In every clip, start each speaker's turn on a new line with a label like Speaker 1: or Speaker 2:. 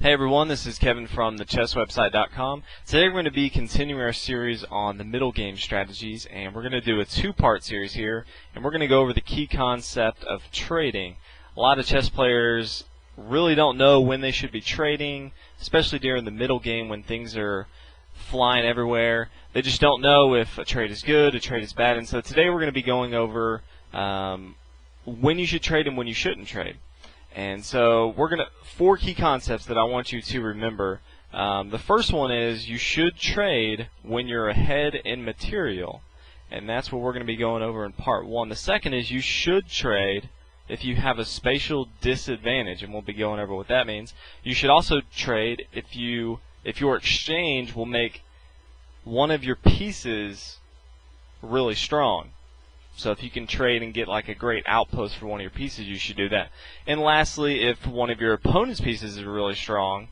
Speaker 1: Hey everyone, this is Kevin from thechesswebsite.com. Today we're going to be continuing our series on the middle game strategies, and we're going to do a two-part series here, and we're going to go over the key concept of trading. A lot of chess players really don't know when they should be trading, especially during the middle game when things are flying everywhere. They just don't know if a trade is good, a trade is bad, and so today we're going to be going over when you should trade and when you shouldn't trade. And so we're going to, four key concepts that I want you to remember. The first one is you should trade when you're ahead in material. And that's what we're going to be going over in part one. The second is you should trade if you have a spatial disadvantage, and we'll be going over what that means. You should also trade if your exchange will make one of your pieces really strong. So if you can trade and get like a great outpost for one of your pieces, you should do that. And lastly, if one of your opponent's pieces is really strong,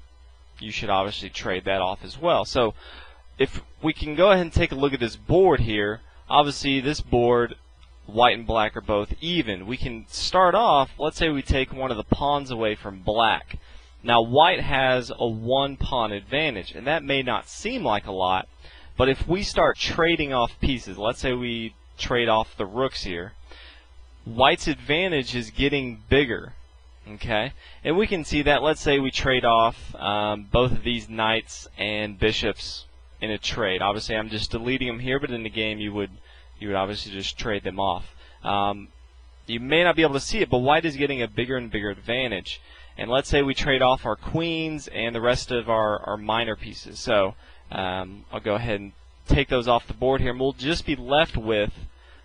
Speaker 1: you should obviously trade that off as well. So if we can go ahead and take a look at this board here, obviously this board, white and black are both even. We can start off, let's say we take one of the pawns away from black. Now white has a one pawn advantage, and that may not seem like a lot, but if we start trading off pieces, let's say we trade off the rooks here, white's advantage is getting bigger, okay? And we can see that. Let's say we trade off both of these knights and bishops in a trade. Obviously I'm just deleting them here, but in the game you would obviously just trade them off. You may not be able to see it, but white is getting a bigger and bigger advantage. And let's say we trade off our queens and the rest of our minor pieces. So I'll go ahead and take those off the board here, and we'll just be left with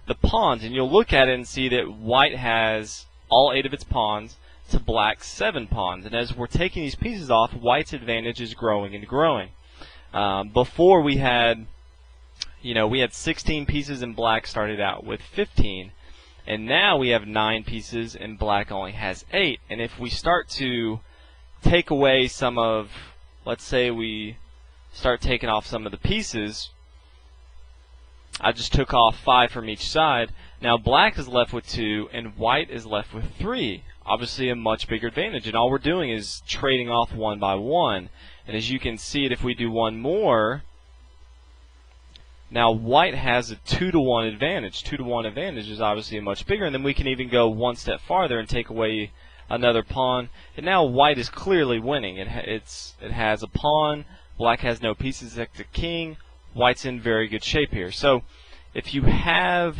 Speaker 1: the pawns. And you'll look at it and see that white has all 8 of its pawns to black's 7 pawns. And as we're taking these pieces off, white's advantage is growing and growing. Before we had 16 pieces and black started out with 15. And now we have 9 pieces and black only has 8. And if we start to take away some of, let's say we start taking off some of the pieces, I just took off 5 from each side. Now black is left with 2 and white is left with 3. Obviously a much bigger advantage, and all we're doing is trading off one by one. And as you can see, if we do one more, now white has a 2-to-1 advantage. 2-to-1 advantage is obviously much bigger, and then we can even go one step farther and take away another pawn. And now white is clearly winning. It has a pawn, black has no pieces except the king. White's in very good shape here. So if you have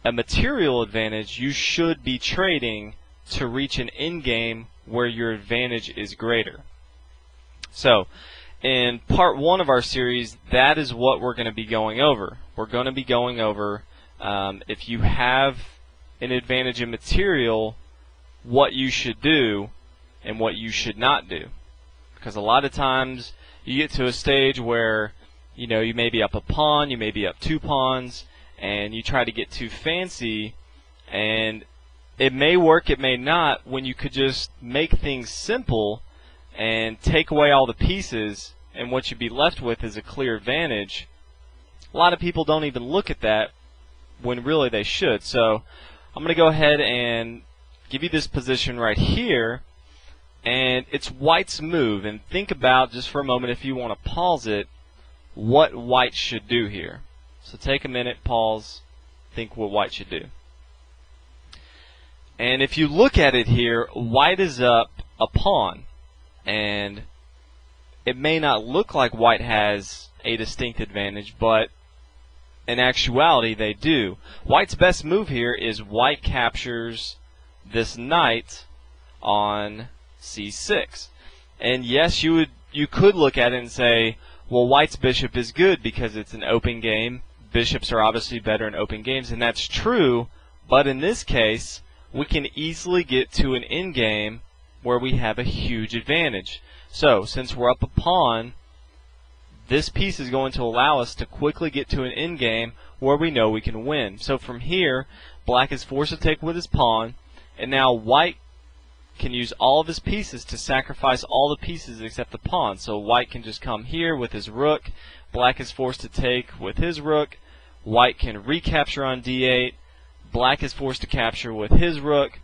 Speaker 1: a material advantage, you should be trading to reach an endgame where your advantage is greater. So in part one of our series, that is what we're going to be going over. We're going to be going over if you have an advantage in material, what you should do and what you should not do. Because a lot of times you get to a stage where you may be up a pawn, you may be up 2 pawns, and you try to get too fancy, and it may work, it may not, when you could just make things simple and take away all the pieces, and what you'd be left with is a clear advantage. A lot of people don't even look at that when really they should. So I'm going to go ahead and give you this position right here. And it's white's move, and think about, just for a moment, if you want to pause it, what white should do here. So take a minute, pause, think what white should do. And if you look at it here, white is up a pawn, and it may not look like white has a distinct advantage, but in actuality they do. White's best move here is white captures this knight on c6. And yes, you could look at it and say, well, white's bishop is good because it's an open game. Bishops are obviously better in open games, and that's true, but in this case we can easily get to an endgame where we have a huge advantage. So since we're up a pawn, this piece is going to allow us to quickly get to an endgame where we know we can win. So from here, black is forced to take with his pawn, and now white can use all of his pieces to sacrifice all the pieces except the pawn. So white can just come here with his rook. Black is forced to take with his rook. White can recapture on d8. Black is forced to capture with his rook.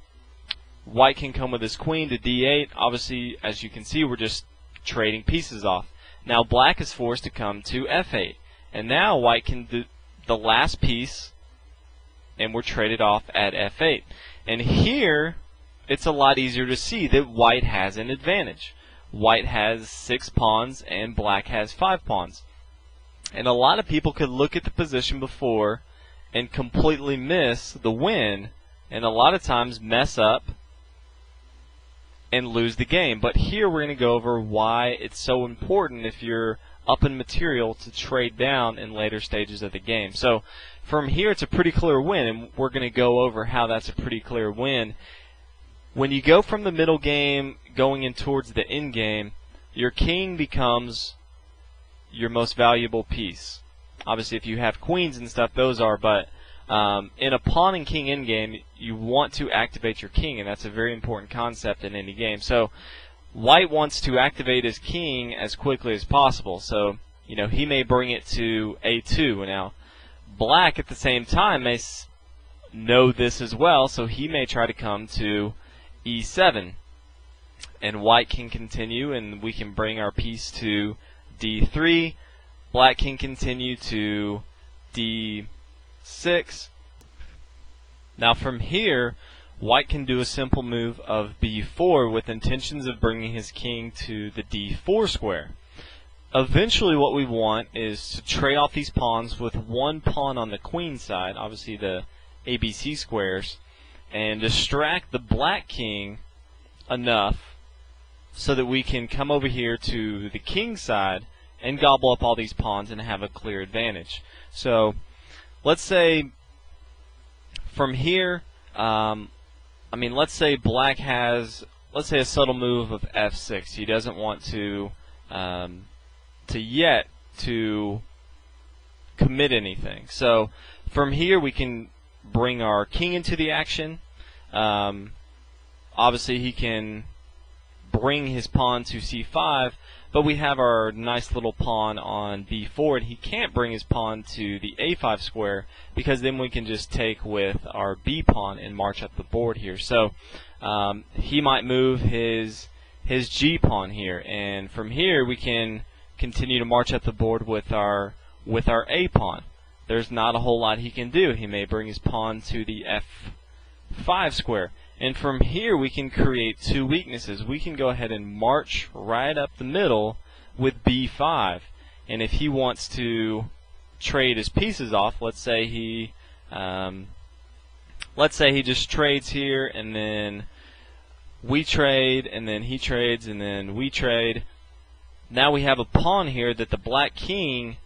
Speaker 1: white can come with his queen to d8. Obviously, as you can see, we're just trading pieces off. Now black is forced to come to f8. And now white can do the last piece, and we're traded off at f8. And here, it's a lot easier to see that white has an advantage. White has 6 pawns, and black has 5 pawns. And a lot of people could look at the position before and completely miss the win, and a lot of times mess up and lose the game. But here we're going to go over why it's so important if you're up in material to trade down in later stages of the game. So from here it's a pretty clear win, and we're going to go over how that's a pretty clear win. When you go from the middle game going in towards the end game, your king becomes your most valuable piece. Obviously if you have queens and stuff, those are, but in a pawn and king endgame, you want to activate your king, and that's a very important concept in any game. So white wants to activate his king as quickly as possible, so he may bring it to a2. Now black at the same time may know this as well, so he may try to come to e7, and white can continue, and we can bring our piece to d3. Black can continue to d6. Now from here, white can do a simple move of b4 with intentions of bringing his king to the d4 square. Eventually what we want is to trade off these pawns with one pawn on the queen side, obviously the ABC squares, and distract the black king enough so that we can come over here to the king side and gobble up all these pawns and have a clear advantage. So let's say from here, let's say black has, let's say, a subtle move of f6. He doesn't want to commit anything. So from here we can bring our king into the action. Obviously he can bring his pawn to c5, but we have our nice little pawn on b4, and he can't bring his pawn to the a5 square, because then we can just take with our b pawn and march up the board here. So he might move his g pawn here, and from here we can continue to march up the board with our a pawn. There's not a whole lot he can do. He may bring his pawn to the f5 square. And from here we can create two weaknesses. We can go ahead and march right up the middle with b5. And if he wants to trade his pieces off, let's say he just trades here, and then we trade, and then he trades, and then we trade. Now we have a pawn here that the black king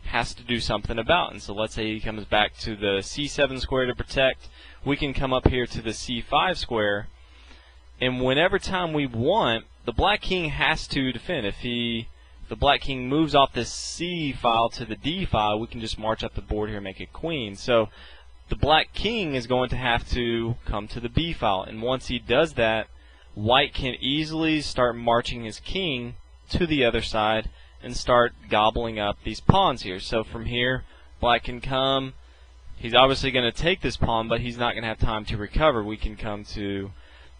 Speaker 1: has to do something about. And so let's say he comes back to the c7 square to protect. We can come up here to the c5 square, and whenever time we want, the black king has to defend. If the black king moves off this c file to the d file, we can just march up the board here and make it queen. So the black king is going to have to come to the b file, and once he does that, white can easily start marching his king to the other side and start gobbling up these pawns here. So from here, black can come. He's obviously going to take this pawn, but he's not going to have time to recover. We can come to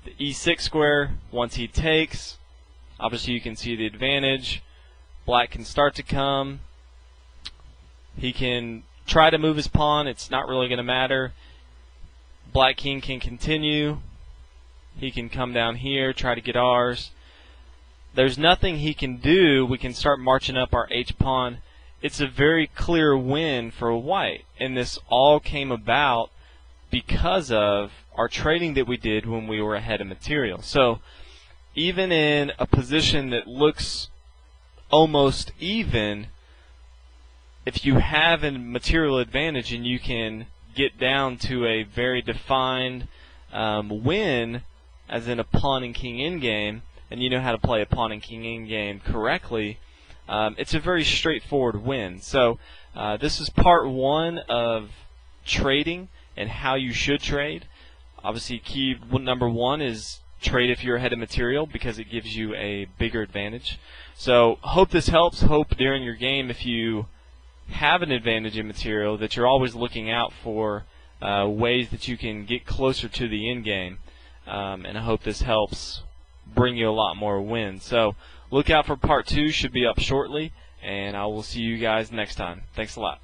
Speaker 1: the e6 square. Once he takes, obviously you can see the advantage. Black can start to come. He can try to move his pawn. It's not really going to matter. Black king can continue. He can come down here, try to get ours. There's nothing he can do. We can start marching up our h pawn. It's a very clear win for white, and this all came about because of our trading that we did when we were ahead of material. So even in a position that looks almost even, if you have a material advantage and you can get down to a very defined win, as in a pawn and king endgame, and you know how to play a pawn and king endgame correctly, it's a very straightforward win. So this is part one of trading and how you should trade. Obviously key number one is trade if you're ahead of material, because it gives you a bigger advantage. So hope this helps. Hope during your game, if you have an advantage in material, that you're always looking out for ways that you can get closer to the end game. and I hope this helps bring you a lot more wins. So look out for part 2, should be up shortly, and I will see you guys next time. Thanks a lot.